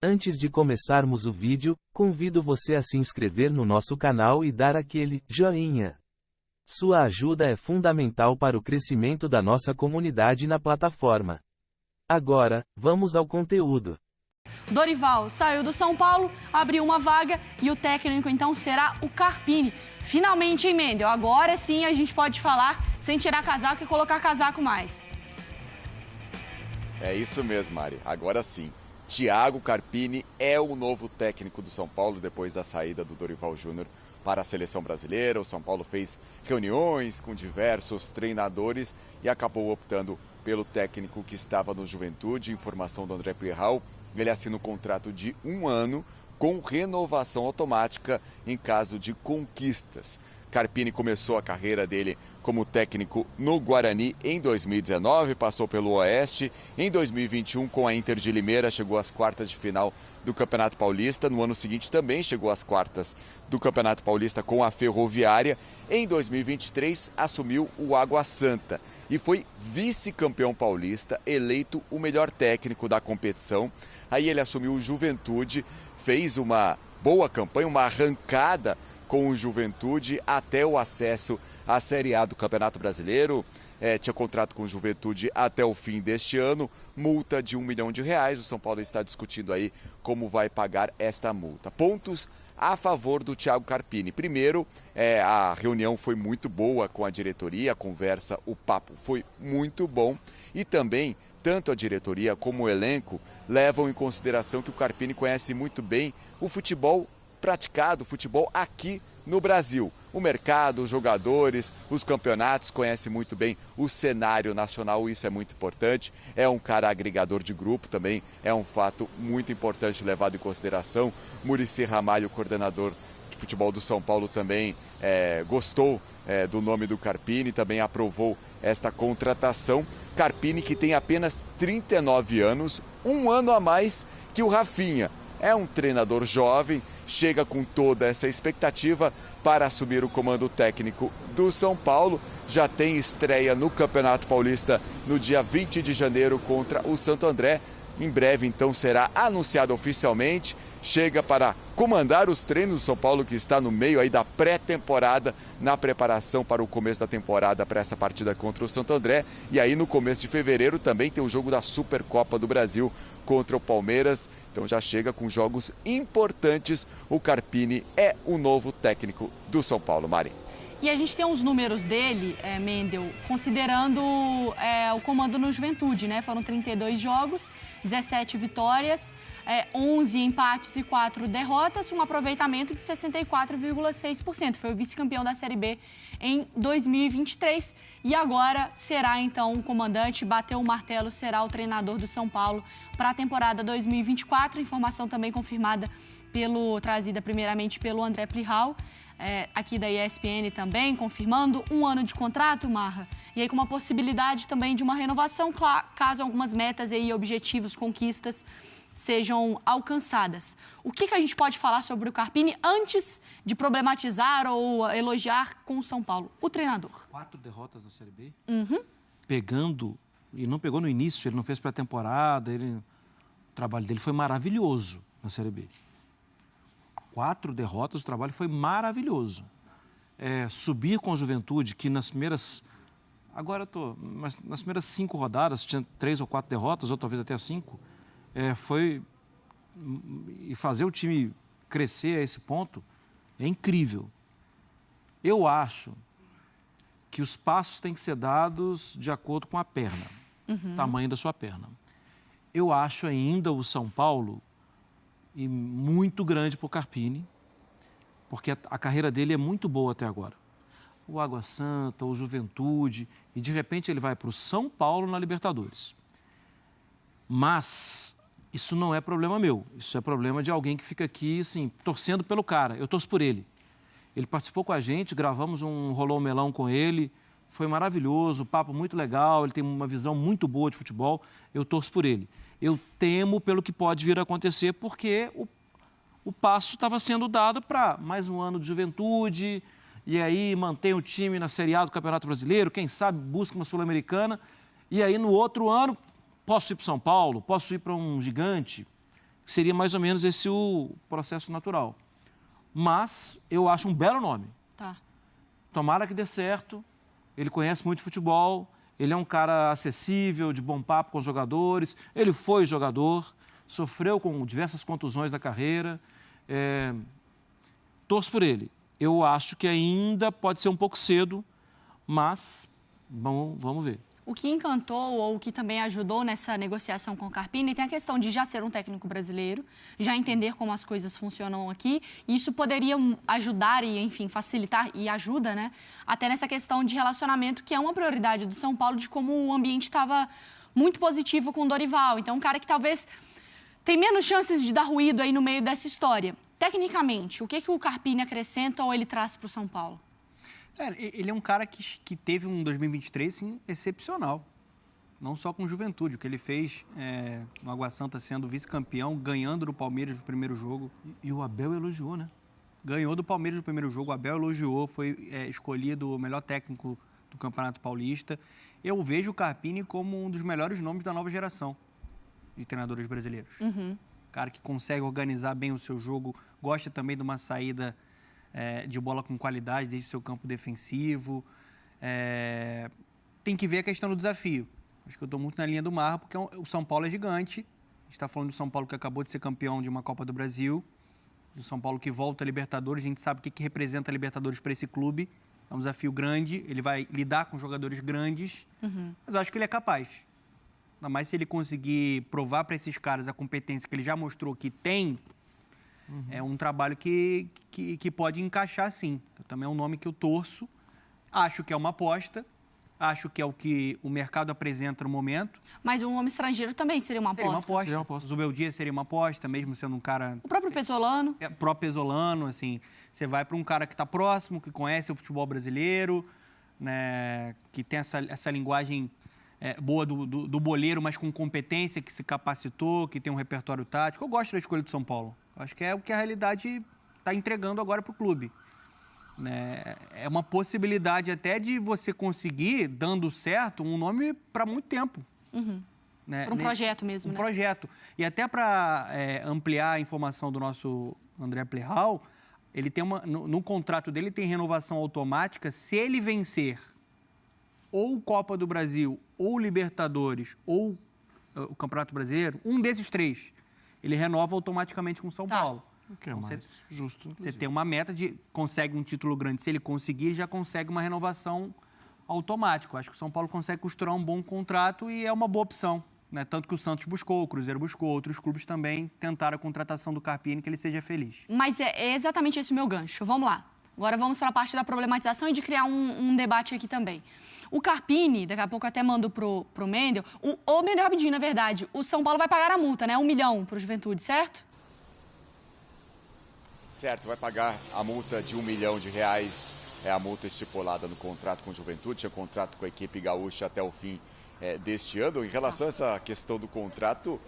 Antes de começarmos o vídeo, convido você a se inscrever no nosso canal e dar aquele joinha. Sua ajuda é fundamental para o crescimento da nossa comunidade na plataforma. Agora, vamos ao conteúdo. Dorival saiu do São Paulo, abriu uma vaga e o técnico então será o Carpini. Finalmente, hein, Mendel? Agora sim a gente pode falar sem tirar casaco e colocar casaco mais. É isso mesmo, Mari. Agora sim. Thiago Carpini é o novo técnico do São Paulo depois da saída do Dorival Júnior para a seleção brasileira. O São Paulo fez reuniões com diversos treinadores e acabou optando pelo técnico que estava no Juventude. Informação do André Plihal, ele assina um contrato de 1 ano com renovação automática em caso de conquistas. Carpini começou a carreira dele como técnico no Guarani em 2019, passou pelo Oeste. Em 2021, com a Inter de Limeira, chegou às quartas de final do Campeonato Paulista. No ano seguinte também chegou às quartas do Campeonato Paulista com a Ferroviária. Em 2023, assumiu o Água Santa e foi vice-campeão paulista, eleito o melhor técnico da competição. Aí ele assumiu o Juventude, fez uma boa campanha, uma arrancada com o Juventude até o acesso à Série A do Campeonato Brasileiro. Tinha contrato com o Juventude até o fim deste ano, multa de R$1 milhão. O São Paulo está discutindo aí como vai pagar esta multa. Pontos a favor do Thiago Carpini. Primeiro, a reunião foi muito boa com a diretoria, a conversa, o papo foi muito bom. E também, tanto a diretoria como o elenco levam em consideração que o Carpini conhece muito bem o futebol praticado, futebol aqui no Brasil. O mercado, os jogadores, os campeonatos, conhece muito bem o cenário nacional, isso é muito importante. É um cara agregador de grupo também, é um fato muito importante levado em consideração. Muricy Ramalho, coordenador de futebol do São Paulo, também gostou do nome do Carpini, também aprovou esta contratação. Carpini, que tem apenas 39 anos, 1 ano a mais que o Rafinha. É um treinador jovem, chega com toda essa expectativa para assumir o comando técnico do São Paulo. Já tem estreia no Campeonato Paulista no dia 20 de janeiro contra o Santo André. Em breve, então, será anunciado oficialmente. Chega para comandar os treinos do São Paulo, que está no meio aí da pré-temporada, na preparação para o começo da temporada para essa partida contra o Santo André. E aí, no começo de fevereiro, também tem o jogo da Supercopa do Brasil contra o Palmeiras. Então já chega com jogos importantes. O Carpini é o novo técnico do São Paulo, Mari. E a gente tem uns números dele, Mendel, considerando o comando no Juventude, né? Foram 32 jogos, 17 vitórias, 11 empates e 4 derrotas, um aproveitamento de 64,6%. Foi o vice-campeão da Série B em 2023 e agora será então o comandante, bateu o martelo, será o treinador do São Paulo para a temporada 2024. Informação também confirmada trazida primeiramente pelo André Plihal. Aqui da ESPN também, confirmando 1 ano de contrato, Marra. E aí com uma possibilidade também de uma renovação, caso algumas metas e objetivos, conquistas sejam alcançadas. O que a gente pode falar sobre o Carpini antes de problematizar ou elogiar com o São Paulo? O treinador. 4 derrotas na Série B? Uhum. Pegando, e não pegou no início, ele não fez pré-temporada, o trabalho dele foi maravilhoso na Série B. 4 derrotas, o trabalho foi maravilhoso. Subir com a Juventude, que nas primeiras... mas nas primeiras 5 rodadas, tinha 3 ou 4 derrotas, ou talvez até 5, e fazer o time crescer a esse ponto é incrível. Eu acho que os passos têm que ser dados de acordo com a perna, tamanho da sua perna. Eu acho ainda o São Paulo e muito grande para o Carpini, porque a carreira dele é muito boa até agora. O Água Santa, o Juventude, e de repente ele vai para o São Paulo na Libertadores. Mas isso não é problema meu, isso é problema de alguém que fica aqui, assim, torcendo pelo cara. Eu torço por ele. Ele participou com a gente, gravamos um Rolou Melão com ele, foi maravilhoso, papo muito legal, ele tem uma visão muito boa de futebol, eu torço por ele. Eu temo pelo que pode vir a acontecer, porque o passo estava sendo dado para mais 1 ano de Juventude, e aí mantém o time na Série A do Campeonato Brasileiro, quem sabe busca uma Sul-Americana, e aí no outro ano posso ir para São Paulo, posso ir para um gigante. seria mais ou menos esse o processo natural. Mas eu acho um belo nome. Tá. Tomara que dê certo. Ele conhece muito futebol, ele é um cara acessível, de bom papo com os jogadores. Ele foi jogador, sofreu com diversas contusões na carreira. Torço por ele. Eu acho que ainda pode ser um pouco cedo, mas vamos ver. O que encantou ou o que também ajudou nessa negociação com o Carpini tem a questão de já ser um técnico brasileiro, já entender como as coisas funcionam aqui. E isso poderia ajudar e, enfim, facilitar e ajuda, né? Até nessa questão de relacionamento, que é uma prioridade do São Paulo, de como o ambiente estava muito positivo com o Dorival. Então, um cara que talvez tem menos chances de dar ruído aí no meio dessa história. Tecnicamente, o que o Carpini acrescenta ou ele traz para o São Paulo? Ele é um cara que teve um 2023 assim, excepcional. Não só com Juventude. O que ele fez no Água Santa sendo vice-campeão, ganhando do Palmeiras no primeiro jogo. E o Abel elogiou, né? Ganhou do Palmeiras no primeiro jogo. O Abel elogiou, foi escolhido o melhor técnico do Campeonato Paulista. Eu vejo o Carpini como um dos melhores nomes da nova geração de treinadores brasileiros. Cara que consegue organizar bem o seu jogo, gosta também de uma saída de bola com qualidade desde o seu campo defensivo. Tem que ver a questão do desafio. Acho que eu estou muito na linha do Marra, porque o São Paulo é gigante. A gente está falando do São Paulo que acabou de ser campeão de uma Copa do Brasil, do São Paulo que volta a Libertadores. A gente sabe o que representa a Libertadores para esse clube. É um desafio grande, ele vai lidar com jogadores grandes, mas eu acho que ele é capaz. Ainda mais se ele conseguir provar para esses caras a competência que ele já mostrou que tem. É um trabalho que pode encaixar, sim. Também é um nome que eu torço. Acho que é uma aposta. Acho que é o que o mercado apresenta no momento. Mas um homem estrangeiro também seria uma aposta. Seria uma aposta. O Zubeldia seria uma aposta, mesmo sendo um cara... O próprio Pesolano. O próprio Pesolano, assim. Você vai para um cara que está próximo, que conhece o futebol brasileiro, né, que tem essa linguagem boa do boleiro, mas com competência, que se capacitou, que tem um repertório tático. Eu gosto da escolha do São Paulo. Acho que é o que a realidade está entregando agora para o clube. É uma possibilidade até de você conseguir, dando certo, um nome para muito tempo. Para um projeto mesmo, né? Um projeto. E até para ampliar a informação do nosso André Plihal, ele tem no contrato dele tem renovação automática se ele vencer ou Copa do Brasil, ou Libertadores, ou o Campeonato Brasileiro, um desses três. Ele renova automaticamente com o São Paulo. O que é mais justo. Você tem uma meta consegue um título grande. Se ele conseguir, já consegue uma renovação automática. Acho que o São Paulo consegue costurar um bom contrato e é uma boa opção. Né? Tanto que o Santos buscou, o Cruzeiro buscou, outros clubes também tentaram a contratação do Carpini, que ele seja feliz. Mas é exatamente esse o meu gancho. Vamos lá. Agora vamos para a parte da problematização e de criar um debate aqui também. O Carpini, daqui a pouco eu até mando pro Mendel. O Mendel, rapidinho, na verdade, o São Paulo vai pagar a multa, né? 1 milhão pro Juventude, certo? Certo, vai pagar a multa de R$1 milhão. É a multa estipulada no contrato com o Juventude. Tinha contrato com a equipe gaúcha até o fim deste ano. Em relação a essa questão do contrato,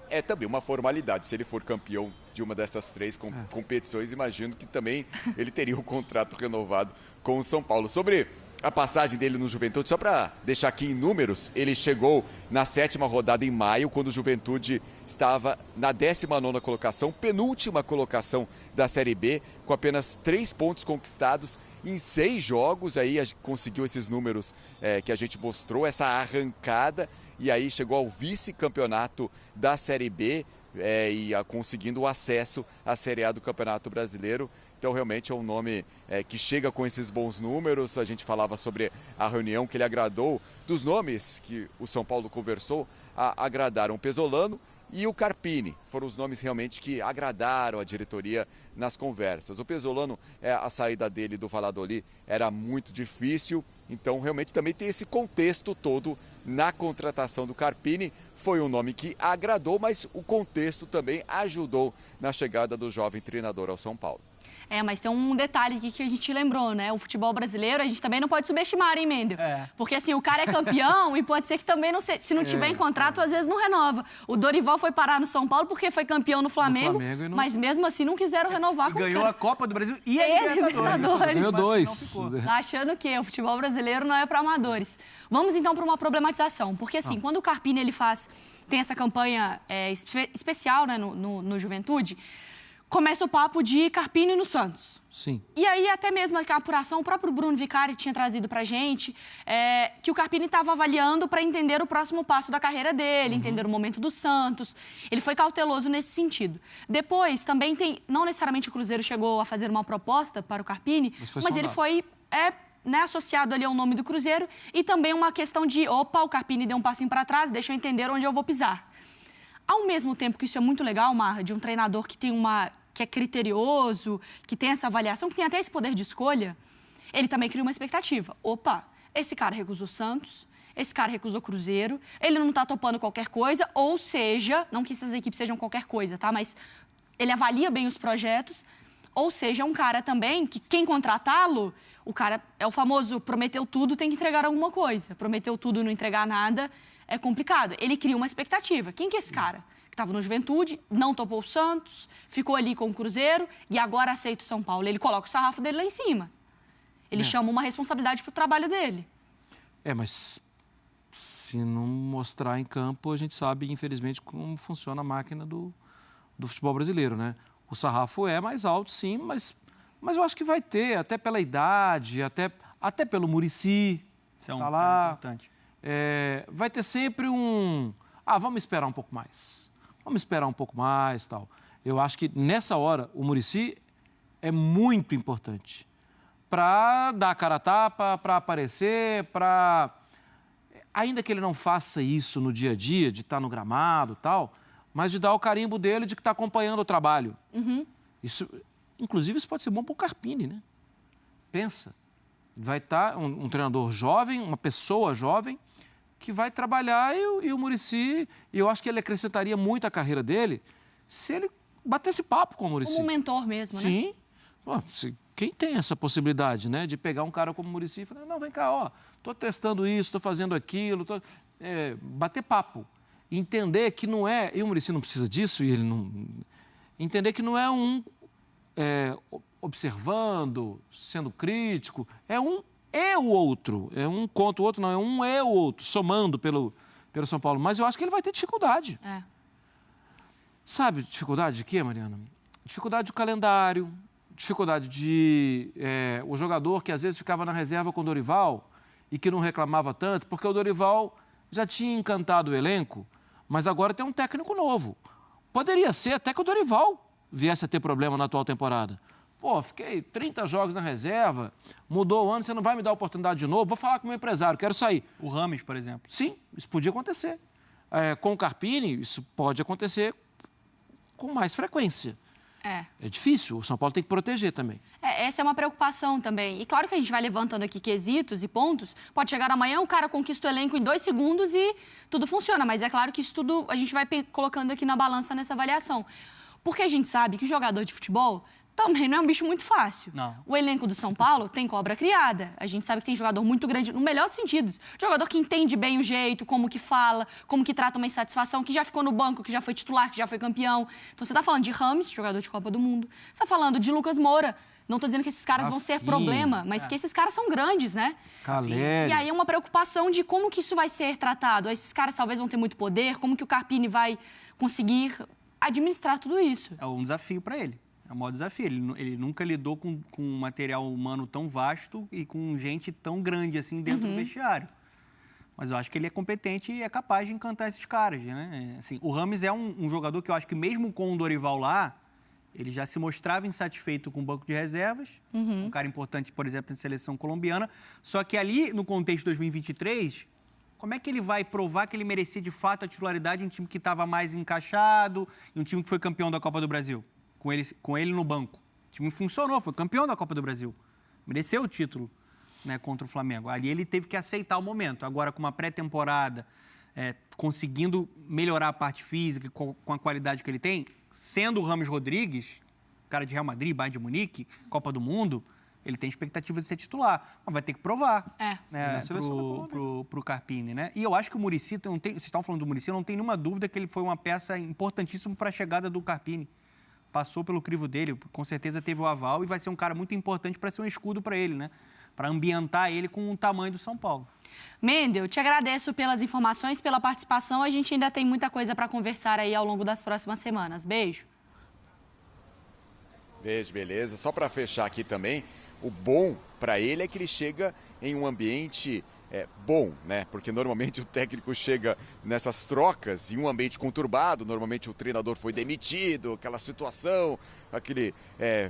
é também uma formalidade. Se ele for campeão de uma dessas três competições, imagino que também ele teria um contrato renovado com o São Paulo. Sobre a passagem dele no Juventude, só para deixar aqui em números, ele chegou na 7ª rodada em maio, quando o Juventude estava na 19ª colocação, penúltima colocação da Série B, com apenas 3 pontos conquistados em 6 jogos. Aí conseguiu esses números que a gente mostrou, essa arrancada, e aí chegou ao vice-campeonato da Série B e conseguindo o acesso à Série A do Campeonato Brasileiro. Então, realmente é um nome que chega com esses bons números. A gente falava sobre a reunião que ele agradou. Dos nomes que o São Paulo conversou, agradaram o Pesolano e o Carpini. Foram os nomes realmente que agradaram a diretoria nas conversas. O Pesolano, a saída dele do Valladolid era muito difícil. Então, realmente também tem esse contexto todo na contratação do Carpini. Foi um nome que agradou, mas o contexto também ajudou na chegada do jovem treinador ao São Paulo. Mas tem um detalhe aqui que a gente lembrou, né? O futebol brasileiro, a gente também não pode subestimar, hein, Mendel? Porque, assim, o cara é campeão e pode ser que também, se não tiver em contrato, às vezes não renova. O Dorival foi parar no São Paulo porque foi campeão no Flamengo mas mesmo assim não quiseram renovar com o cara. Ganhou a Copa do Brasil e a Libertadores. Ganhou 2. Tá achando que o futebol brasileiro não é para amadores. Vamos, então, para uma problematização. Porque, assim, quando o Carpini ele faz tem essa campanha especial, né, no Juventude, começa o papo de Carpini no Santos. Sim. E aí, até mesmo a apuração, o próprio Bruno Vicari tinha trazido pra gente, que o Carpini estava avaliando para entender o próximo passo da carreira dele, entender o momento do Santos. Ele foi cauteloso nesse sentido. Depois, também tem, não necessariamente o Cruzeiro chegou a fazer uma proposta para o Carpini, mas ele foi associado ali ao nome do Cruzeiro e também uma questão de, opa, o Carpini deu um passinho para trás, deixa eu entender onde eu vou pisar. Ao mesmo tempo que isso é muito legal, Marra, de um treinador que é criterioso, que tem essa avaliação, que tem até esse poder de escolha, ele também cria uma expectativa. Opa, esse cara recusou Santos, esse cara recusou Cruzeiro, ele não tá topando qualquer coisa, ou seja, não que essas equipes sejam qualquer coisa, tá? Mas ele avalia bem os projetos, ou seja, é um cara também que quem contratá-lo, o cara é o famoso prometeu tudo, tem que entregar alguma coisa. Prometeu tudo, não entregar nada, é complicado. Ele cria uma expectativa. Quem que é esse cara? Que estava no Juventude, não topou o Santos, ficou ali com o Cruzeiro e agora aceita o São Paulo. Ele coloca o sarrafo dele lá em cima. Ele chama uma responsabilidade para o trabalho dele. Mas se não mostrar em campo, a gente sabe, infelizmente, como funciona a máquina do futebol brasileiro, né? O sarrafo é mais alto, sim, mas eu acho que vai ter, até pela idade, até pelo Muricy. Isso é um tá cara lá. importante. Vai ter sempre vamos esperar um pouco mais. Vamos esperar um pouco mais, tal. Eu acho que nessa hora o Muricy é muito importante para dar a cara a tapa, para aparecer, ainda que ele não faça isso no dia a dia, de estar no gramado, tal, mas de dar o carimbo dele de que está acompanhando o trabalho. Isso, inclusive, isso pode ser bom para o Carpini, né? Pensa, vai estar um treinador jovem, uma pessoa jovem, que vai trabalhar e o Muricy, e eu acho que ele acrescentaria muito à carreira dele se ele batesse papo com o Muricy. Como um mentor mesmo, né? Sim. Pô, quem tem essa possibilidade, né, de pegar um cara como o Muricy e falar, não, vem cá, estou testando isso, estou fazendo aquilo, bater papo. Entender que não é, e o Muricy não precisa disso, e ele não... Entender que não é observando, sendo crítico, é um e o outro. É um contra o outro, não, é um e o outro, somando pelo São Paulo. Mas eu acho que ele vai ter dificuldade. Sabe dificuldade de quê, Mariana? Dificuldade de calendário, dificuldade de o jogador que às vezes ficava na reserva com o Dorival e que não reclamava tanto, porque o Dorival já tinha encantado o elenco, mas agora tem um técnico novo. Poderia ser até que o Dorival viesse a ter problema na atual temporada. Pô, fiquei 30 jogos na reserva, mudou o ano, você não vai me dar oportunidade de novo? Vou falar com o meu empresário, quero sair. O Rames, por exemplo. Sim, isso podia acontecer. Com o Carpini, isso pode acontecer com mais frequência. É difícil, o São Paulo tem que proteger também. Essa é uma preocupação também. E claro que a gente vai levantando aqui quesitos e pontos. Pode chegar amanhã, o cara conquista o elenco em 2 segundos e tudo funciona. Mas é claro que isso tudo a gente vai colocando aqui na balança nessa avaliação. Porque a gente sabe que o jogador de futebol também não é um bicho muito fácil. Não. O elenco do São Paulo tem cobra criada. A gente sabe que tem jogador muito grande, no melhor dos sentidos. Jogador que entende bem o jeito, como que fala, como que trata uma insatisfação, que já ficou no banco, que já foi titular, que já foi campeão. Então você está falando de Rames, jogador de Copa do Mundo. Você está falando de Lucas Moura. Não estou dizendo que esses caras vão ser problema, mas que esses caras são grandes, né? Caleri. E aí é uma preocupação de como que isso vai ser tratado. Esses caras talvez vão ter muito poder, como que o Carpini vai conseguir administrar tudo isso. É um desafio para ele. É o maior desafio. Ele nunca lidou com um material humano tão vasto e com gente tão grande assim dentro do vestiário. Mas eu acho que ele é competente e é capaz de encantar esses caras, né? Assim, o Rames é um jogador que eu acho que mesmo com o Dorival lá, ele já se mostrava insatisfeito com o banco de reservas. Um cara importante, por exemplo, em seleção colombiana. Só que ali, no contexto de 2023... Como é que ele vai provar que ele merecia de fato a titularidade em um time que estava mais encaixado, em um time que foi campeão da Copa do Brasil, com ele no banco? O time funcionou, foi campeão da Copa do Brasil, mereceu o título, né, contra o Flamengo. Ali ele teve que aceitar o momento. Agora, com uma pré-temporada, conseguindo melhorar a parte física com a qualidade que ele tem, sendo o Rames Rodrigues, cara de Real Madrid, Bayern de Munique, Copa do Mundo... Ele tem expectativa de ser titular, mas vai ter que provar né, pro Carpini, né? E eu acho que o Muricy, vocês estão falando do Muricy, eu não tenho nenhuma dúvida que ele foi uma peça importantíssima para a chegada do Carpini. Passou pelo crivo dele, com certeza teve o aval e vai ser um cara muito importante para ser um escudo para ele, né? ambientar ele com o tamanho do São Paulo. Mendel, te agradeço pelas informações, pela participação. A gente ainda tem muita coisa para conversar aí ao longo das próximas semanas. Beijo. Beijo, beleza. Só para fechar aqui também, o bom para ele é que ele chega em um ambiente bom, né? Porque normalmente o técnico chega nessas trocas em um ambiente conturbado, normalmente o treinador foi demitido, aquela situação, aquele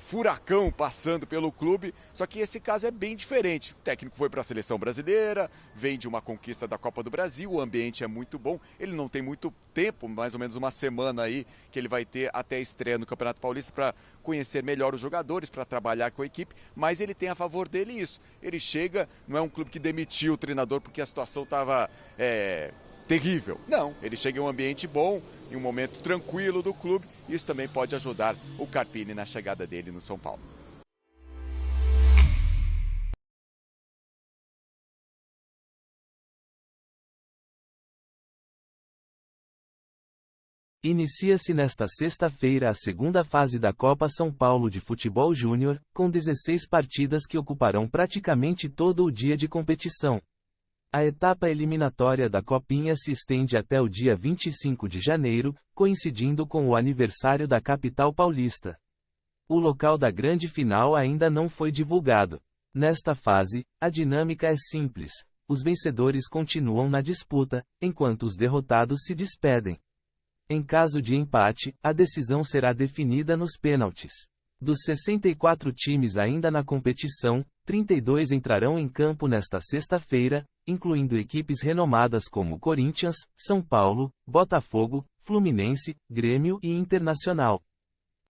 furacão passando pelo clube, só que esse caso é bem diferente. O técnico foi para a seleção brasileira, vem de uma conquista da Copa do Brasil, o ambiente é muito bom, ele não tem muito tempo, mais ou menos uma semana aí que ele vai ter até a estreia no Campeonato Paulista para conhecer melhor os jogadores, para trabalhar com a equipe, mas ele tem a favor dele isso. Ele chega, não é um clube que demitiu o treinador porque a situação estava terrível. Não, ele chega em um ambiente bom, em um momento tranquilo do clube, e isso também pode ajudar o Carpini na chegada dele no São Paulo. Inicia-se nesta sexta-feira a segunda fase da Copa São Paulo de Futebol Júnior, com 16 partidas que ocuparão praticamente todo o dia de competição. A etapa eliminatória da Copinha se estende até o dia 25 de janeiro, coincidindo com o aniversário da capital paulista. O local da grande final ainda não foi divulgado. Nesta fase, a dinâmica é simples. Os vencedores continuam na disputa, enquanto os derrotados se despedem. Em caso de empate, a decisão será definida nos pênaltis. Dos 64 times ainda na competição, 32 entrarão em campo nesta sexta-feira, incluindo equipes renomadas como Corinthians, São Paulo, Botafogo, Fluminense, Grêmio e Internacional.